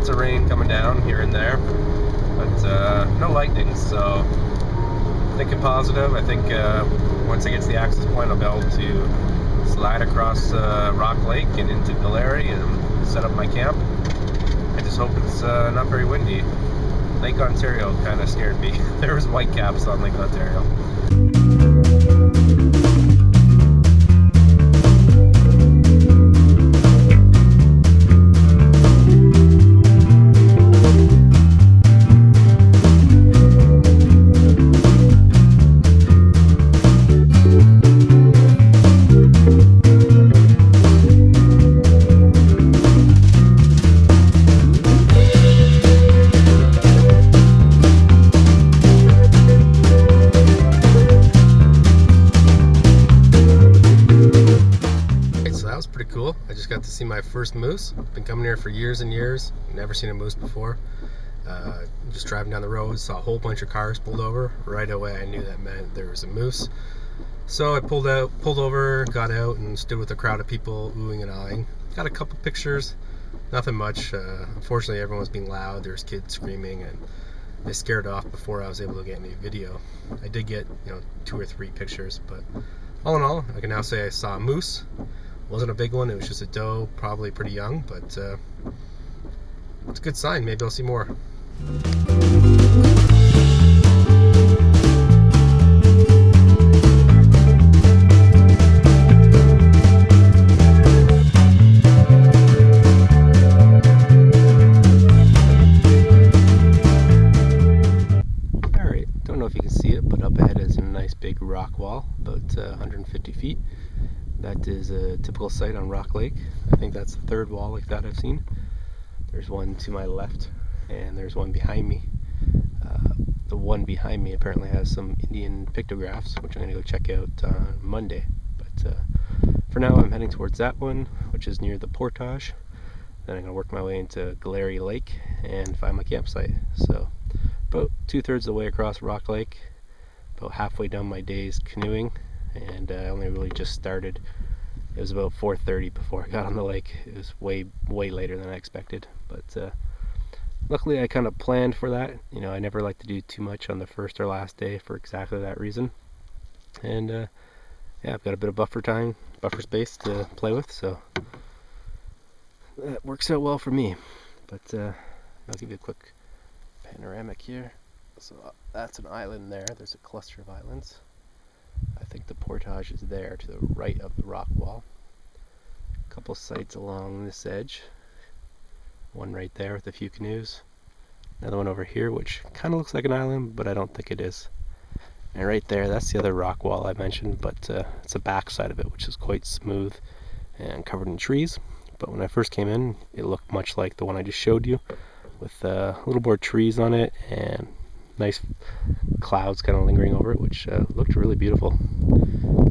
lots of rain coming down here and there, but no lightning, so thinking positive. I think once I get to the access point, I'll be able to slide across Rock Lake and into Galaeiry and set up my camp. I just hope it's not very windy. Lake Ontario kind of scared me. There was white caps on Lake Ontario. Pretty cool. I just got to see my first moose. Been coming here for years and years. Never seen a moose before. Just driving down the road, saw a whole bunch of cars pulled over. Right away I knew that meant there was a moose. So I pulled over, got out and stood with a crowd of people oohing and ahhing. Got a couple pictures, nothing much. Unfortunately everyone was being loud. There was kids screaming and they scared off before I was able to get any video. I did get 2 or 3 pictures, but all in all I can now say I saw a moose. Wasn't a big one, it was just a doe, probably pretty young, but it's a good sign. Maybe I'll see more. Alright, don't know if you can see it, but up ahead is a nice big rock wall, about 150 feet. That is a typical site on Rock Lake. I think that's the 3rd wall like that I've seen. There's one to my left and there's one behind me. The one behind me apparently has some Indian pictographs, which I'm going to go check out on Monday. But for now I'm heading towards that one, which is near the portage. Then I'm going to work my way into Galaeiry Lake and find my campsite. So about 2/3 of the way across Rock Lake, about halfway done my day's canoeing. And I only really just started. It was about 4:30 before I got on the lake. It was way later than I expected, but luckily I kind of planned for that. I never like to do too much on the first or last day for exactly that reason. And yeah, I've got a bit of buffer space to play with, so that works out well for me. But I'll give you a quick panoramic here. So that's an island there. There's a cluster of islands. I think the portage is there to the right of the rock wall. A couple sites along this edge. One right there with a few canoes. Another one over here which kind of looks like an island, but I don't think it is. And right there, that's the other rock wall I mentioned, but it's the back side of it, which is quite smooth and covered in trees. But when I first came in, it looked much like the one I just showed you, with little more trees on it and nice clouds kind of lingering over it, which looked really beautiful.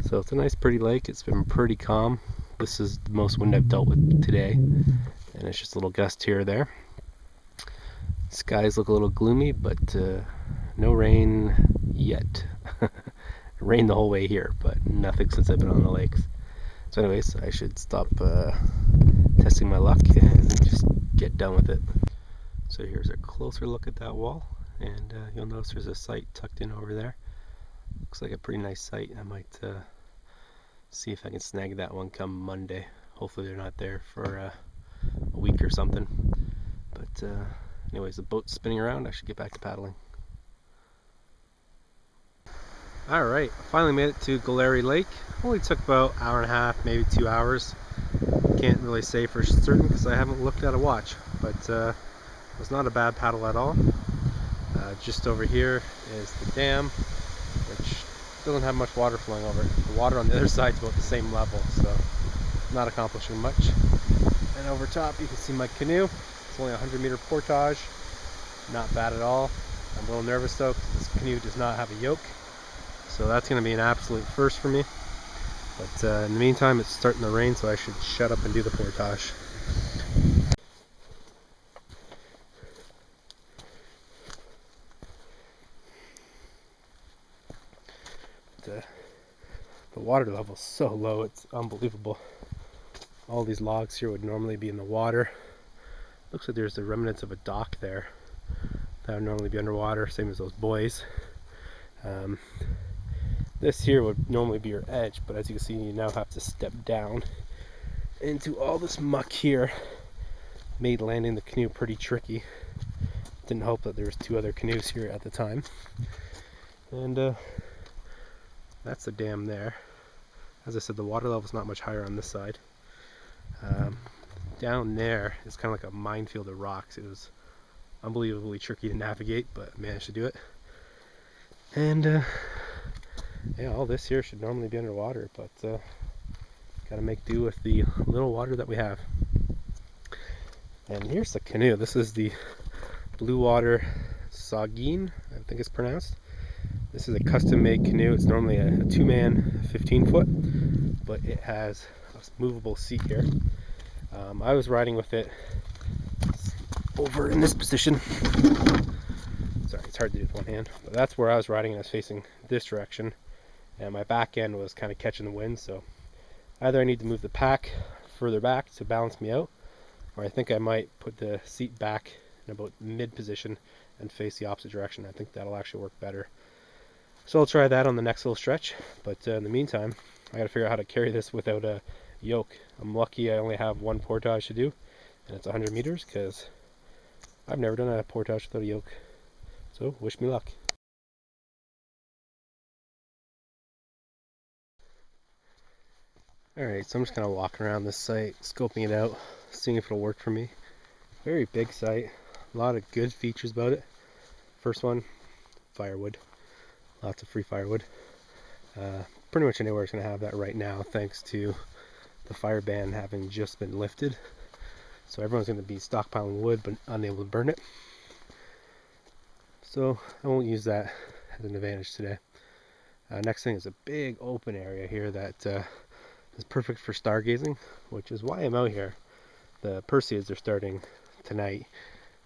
So it's a nice pretty lake. It's been pretty calm. This is the most wind I've dealt with today, and it's just a little gust here or there. Skies look a little gloomy, but no rain yet. Rained the whole way here, but nothing since I've been on the lakes. So anyways, I should stop testing my luck and just get done with it. So here's a closer look at that wall. And you'll notice there's a site tucked in over there. Looks like a pretty nice site. I might see if I can snag that one come Monday. Hopefully they're not there for a week or something. But anyways, the boat's spinning around. I should get back to paddling. Alright, finally made it to Galaeiry Lake. Only took about an hour and a half, maybe 2 hours. Can't really say for certain because I haven't looked at a watch. But it was not a bad paddle at all. Just over here is the dam, which doesn't have much water flowing over it. The water on the other side is about the same level, so not accomplishing much. And over top you can see my canoe. It's only a 100-meter portage. Not bad at all. I'm a little nervous though because this canoe does not have a yoke, so that's going to be an absolute first for me. But in the meantime, it's starting to rain, so I should shut up and do the portage. The water level is so low, it's unbelievable. All these logs here would normally be in the water. Looks like there's the remnants of a dock there that would normally be underwater, same as those buoys. This here would normally be your edge, but as you can see, you now have to step down into all this muck here. Made landing the canoe pretty tricky. Didn't help that there was 2 other canoes here at the time. And that's the dam there. As I said, the water level is not much higher on this side. Down there is kind of like a minefield of rocks. It was unbelievably tricky to navigate, but managed to do it. And yeah, all this here should normally be underwater, but gotta make do with the little water that we have. And here's the canoe. This is the Blue Water Saugeen, I think it's pronounced. This is a custom-made canoe. It's normally a 2-man, 15-foot, but it has a movable seat here. I was riding with it over in this position. Sorry, it's hard to do with one hand, but that's where I was riding, and I was facing this direction, and my back end was kind of catching the wind, so either I need to move the pack further back to balance me out, or I think I might put the seat back in about mid position and face the opposite direction. I think that'll actually work better. So I'll try that on the next little stretch, but in the meantime, I gotta figure out how to carry this without a yoke. I'm lucky I only have 1 portage to do, and it's 100 meters, because I've never done a portage without a yoke. So wish me luck. Alright, so I'm just kind of walking around this site, scoping it out, seeing if it'll work for me. Very big site, a lot of good features about it. First one, firewood. Lots of free firewood. Pretty much anywhere is going to have that right now, thanks to the fire ban having just been lifted. So everyone's going to be stockpiling wood but unable to burn it. So I won't use that as an advantage today. Next thing is a big open area here that is perfect for stargazing, which is why I'm out here. The Perseids are starting tonight.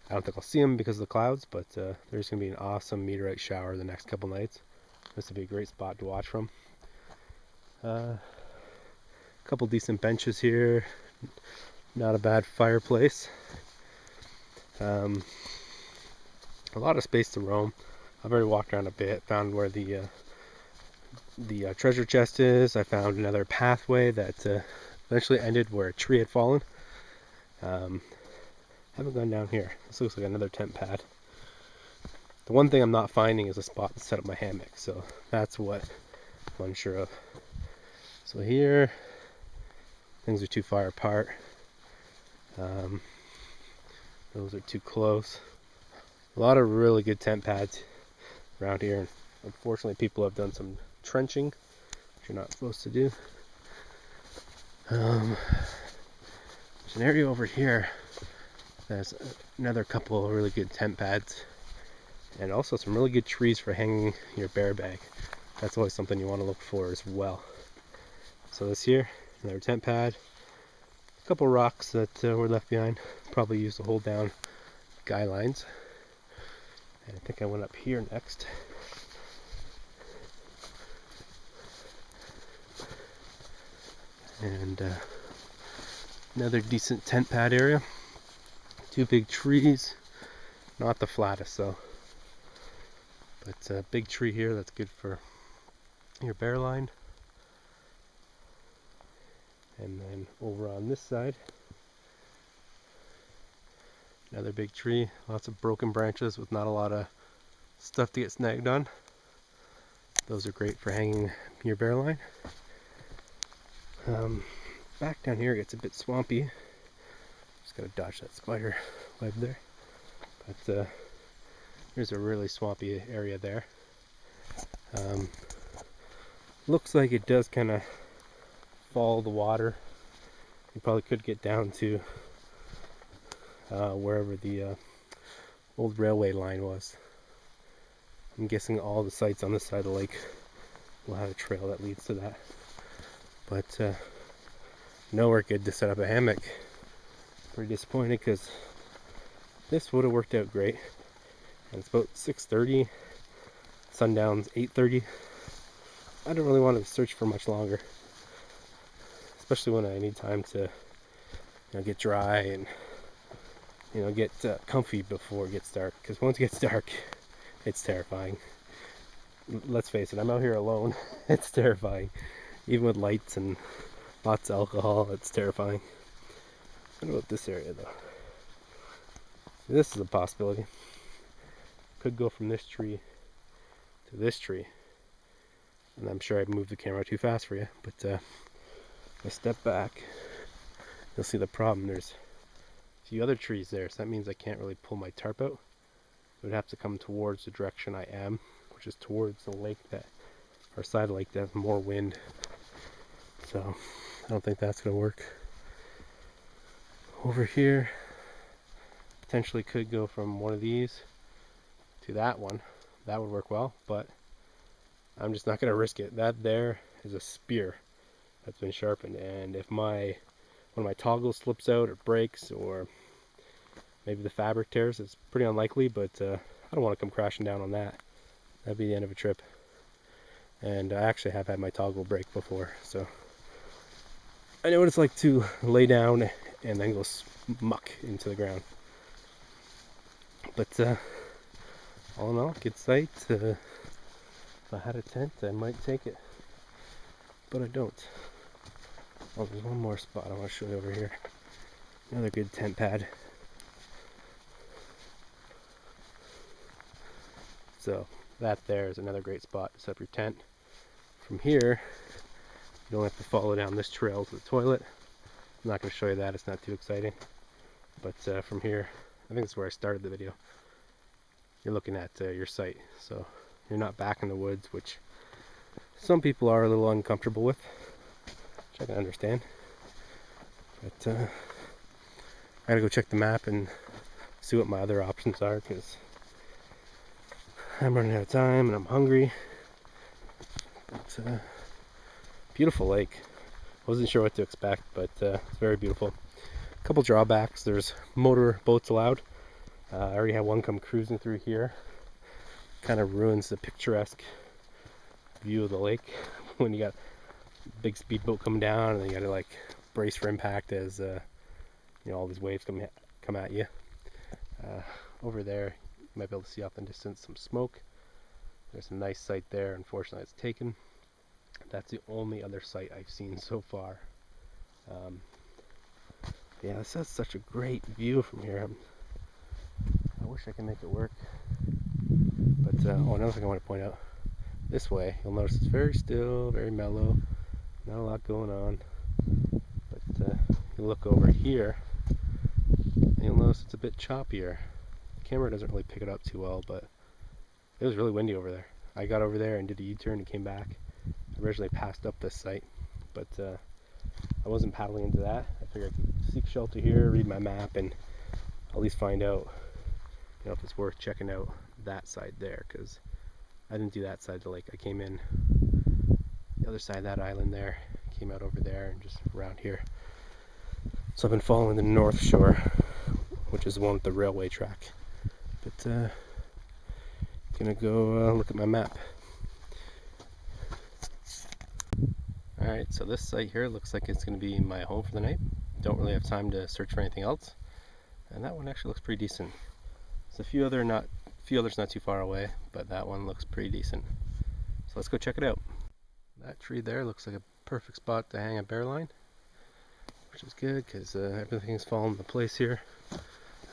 I don't think I'll see them because of the clouds, but there's going to be an awesome meteorite shower the next couple nights. This would be a great spot to watch from. A couple decent benches here. Not a bad fireplace. A lot of space to roam. I've already walked around a bit, found where the treasure chest is. I found another pathway that eventually ended where a tree had fallen. Haven't gone down here. This looks like another tent pad. The one thing I'm not finding is a spot to set up my hammock, so that's what I'm unsure of. So here, things are too far apart. Those are too close. A lot of really good tent pads around here. Unfortunately, people have done some trenching, which you're not supposed to do. There's an area over here. There's another couple of really good tent pads, and also some really good trees for hanging your bear bag. That's always something you want to look for as well. So this here, another tent pad. A couple rocks that were left behind, probably used to hold down guy lines. And I think I went up here next. And another decent tent pad area. 2 big trees, not the flattest though, but a big tree here that's good for your bear line. And then over on this side, another big tree, lots of broken branches with not a lot of stuff to get snagged on. Those are great for hanging your bear line. Back down here it gets a bit swampy. Just gotta dodge that spider web there. But there's a really swampy area there. Looks like it does kind of follow the water. You probably could get down to wherever the old railway line was. I'm guessing all the sites on this side of the lake will have a trail that leads to that. But nowhere good to set up a hammock. Pretty disappointed because this would have worked out great. And it's about 6:30. Sundown's 8:30. I don't really want to search for much longer, especially when I need time to get dry and you know, get comfy before it gets dark, because once it gets dark, it's terrifying. Let's face it, I'm out here alone. It's terrifying. Even with lights and lots of alcohol, it's terrifying. What about this area though? This is a possibility. Could go from this tree to this tree. And I'm sure I've moved the camera too fast for you, but if I step back, you'll see the problem. There's a few other trees there, so that means I can't really pull my tarp out. It would have to come towards the direction I am, which is towards the lake that, or side of the lake that has more wind. So I don't think that's gonna work. Over here, potentially could go from one of these to that one. That would work well, but I'm just not gonna risk it. That there is a spear that's been sharpened, and if one of my toggles slips out or breaks, or maybe the fabric tears, it's pretty unlikely, but I don't want to come crashing down on that. That'd be the end of a trip. And I actually have had my toggle break before, so I know what it's like to lay down and then go smuck into the ground. But all in all, good sight. If I had a tent, I might take it, but I don't. Oh, there's one more spot I want to show you over here. Another good tent pad. So that there is another great spot to set up your tent. From here, you don't have to follow down this trail to the toilet. I'm not going to show you that, it's not too exciting. But from here, I think that's where I started the video. You're looking at your site, so you're not back in the woods, which some people are a little uncomfortable with, which I can understand. But I gotta go check the map and see what my other options are, because I'm running out of time and I'm hungry. But beautiful lake. Wasn't sure what to expect, but it's very beautiful. A couple drawbacks: there's motor boats allowed. I already had one come cruising through here. Kind of ruins the picturesque view of the lake when you got a big speedboat coming down and then you got to like brace for impact as you know, all these waves come at you. Over there, you might be able to see off in the distance some smoke. There's a nice site there. Unfortunately, it's taken. That's the only other site I've seen so far. Yeah, this has such a great view from here. I wish I could make it work. But oh, another thing I want to point out. This way, you'll notice it's very still, very mellow. Not a lot going on. But you look over here, and you'll notice it's a bit choppier. The camera doesn't really pick it up too well, but it was really windy over there. I got over there and did a U-turn and came back. I originally passed up this site, but I wasn't paddling into that. I figured I could seek shelter here, read my map, and at least find out, you know, if it's worth checking out that side there, because I didn't do that side of the lake. I came in the other side of that island there, came out over there, and just around here. So I've been following the north shore, which is the one with the railway track. But gonna go look at my map. Alright, so this site here looks like it's going to be my home for the night. Don't really have time to search for anything else. And that one actually looks pretty decent. There's a few others not too far away, but that one looks pretty decent. So let's go check it out. That tree there looks like a perfect spot to hang a bear line, which is good because everything's falling into place here.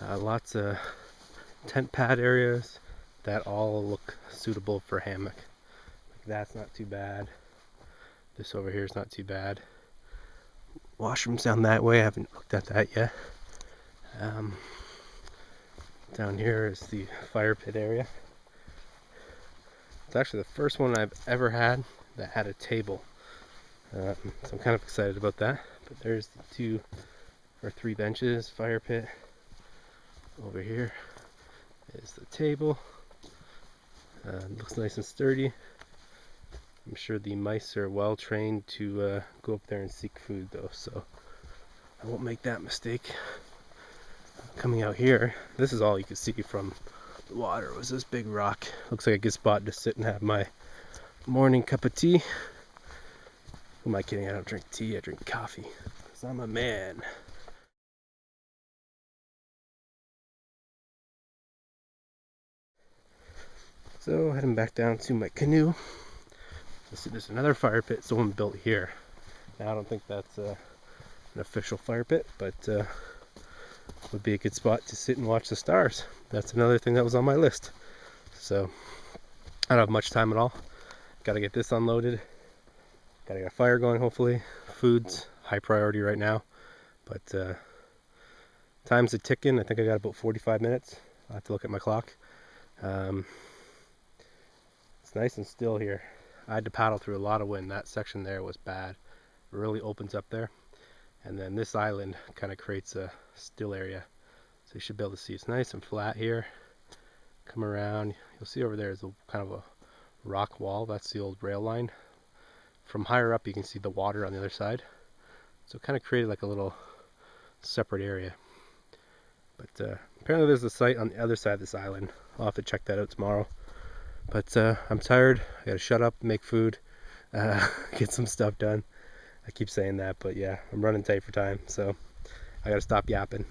Lots of tent pad areas that all look suitable for hammock. Like that's not too bad. This over here is not too bad. Washrooms down that way, I haven't looked at that yet. Down here is the fire pit area. It's actually the first one I've ever had that had a table. So I'm kind of excited about that. But there's the 2 or 3 benches, fire pit. Over here is the table. Looks nice and sturdy. I'm sure the mice are well trained to go up there and seek food though, so I won't make that mistake. Coming out here, this is all you can see from the water, was this big rock. Looks like a good spot to sit and have my morning cup of tea. Who am I kidding? I don't drink tea, I drink coffee, because I'm a man. So heading back down to my canoe. See, there's another fire pit someone built here. Now I don't think that's an official fire pit, but would be a good spot to sit and watch the stars. That's another thing that was on my list. So I don't have much time at all. Gotta get this unloaded. Gotta get a fire going, hopefully. Food's high priority right now, but time's a ticking. I think I got about 45 minutes. I'll have to look at my clock. It's nice and still here. I had to paddle through a lot of wind. That section there was bad. It really opens up there. And then this island kind of creates a still area. So you should be able to see it's nice and flat here. Come around. You'll see over there is a kind of a rock wall. That's the old rail line. From higher up you can see the water on the other side. So it kind of created like a little separate area. But apparently there's a site on the other side of this island. I'll have to check that out tomorrow. But I'm tired. I gotta shut up, make food, get some stuff done. I keep saying that, but yeah, I'm running tight for time, so I gotta stop yapping.